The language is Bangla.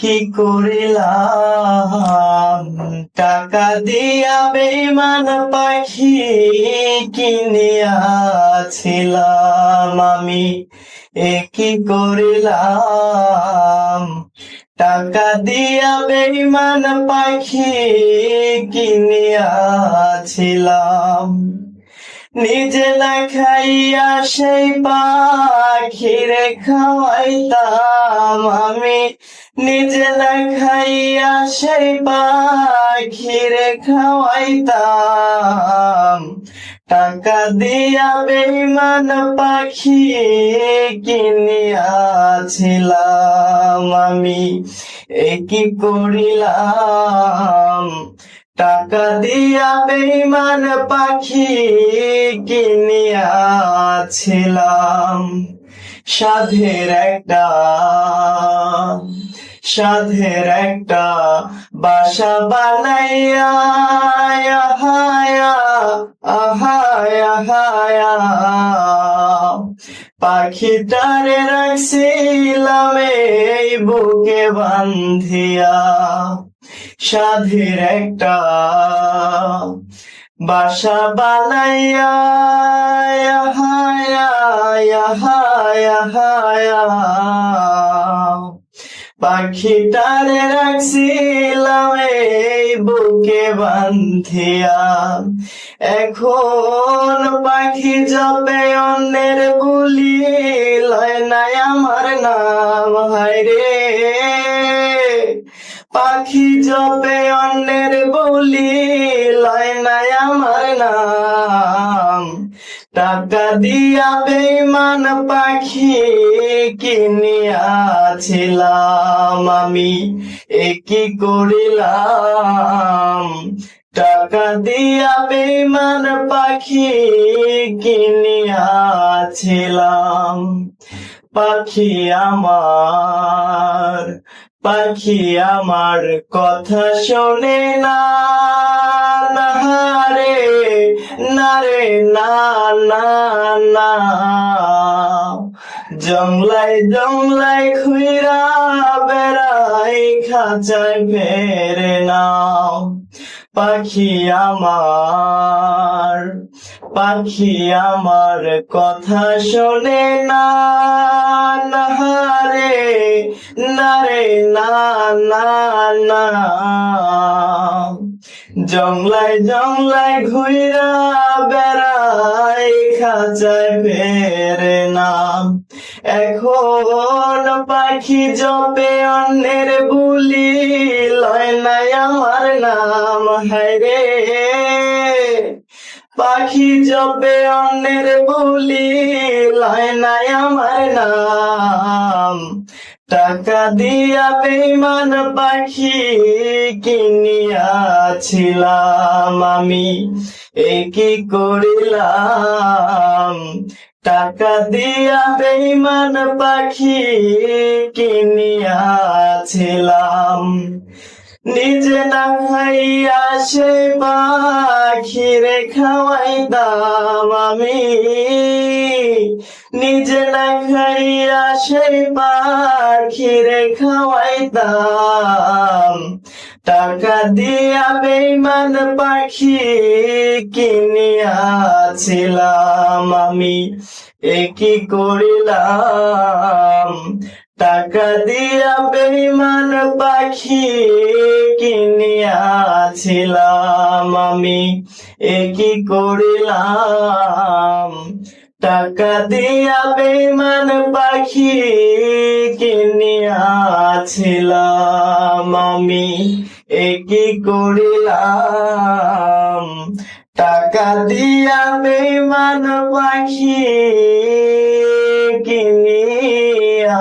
কি করিলাম, টাকা দিয়া বেঈমান পাখি কিনিয়াছিলাম আমি। কি করিলাম, টাকা দিয়া বেঈমান পাখি কিনিয়াছিলাম। নিজে না খাইয়া সেই পাখিরে খাওয়াইতাম আমি। নিজে না খাইয়া সেই পাখিরে খাওয়াইতাম। টাকা দিয়া বেঈমান পাখি কিনিয়াছিলাম আমি। কি করিলাম, টাকা দিয়া বেঈমান পাখি কিনিয়াছিলাম। সাধের একটা বাসা বানাইয়া পাখিটারে রাখছিলাম এই বুকে বান্ধিয়া। সাধের একটা বাসা বানাইয়া পাখিটারে রাখছিলাম এই বুকে বান্ধিয়া। এখন পাখি যাবে অন্যের বুলি, লয় নাই আমার নাম। হায়রে পাখি যাবে অন্যের বুলি, লয় নাই আমার নাম। টাকা দিয়া বেঈমান পাখি কিনিয়াছিলাম আমি। কি করিলাম, টাকা দিয়া বেঈমান পাখি কিনিয়াছিলাম। পাখি আমার কথা শোনে না, রে না রে না না না। জংলায় খুইরা বেড়াই, খাঁচায় ফেরে না। পাখি আমার কথা শোনে না, রে না রে না না না। জংলায় ঘুইরা বেড়াই, খাঁচায় ফেরে না। এখন পাখি জপে অন্যের বুলি, লয় নাই আমার নাম। হায়রে পাখি জপে অন্যের বুলি, লয় নাই আমার নাম। টাকা দিয়া বেঈমান পাখি কিনিয়াছিলাম আমি। কি করিলাম, টাকা দিয়া বেঈমান পাখি কিনিয়াছিলাম। নিজে না খাইয়া সেই পাখিরে খাওয়াইতাম আমি। নিজে না খাইয়া সেই পাখিরে খাওয়াইতাম। টাকা দিয়া বেঈমান পাখি কিনিয়াছিলাম আমি। কি করিলাম, টাকা দিয়া বেঈমান পাখি কিনিয়াছিলাম আমি। কি করিলাম, টাকা দিয়া বেঈমান পাখি কিনিয়াছিলাম আমি। কি করিলাম, টাকা দিয়া বেঈমান পাখি কিনিয়াছিলাম।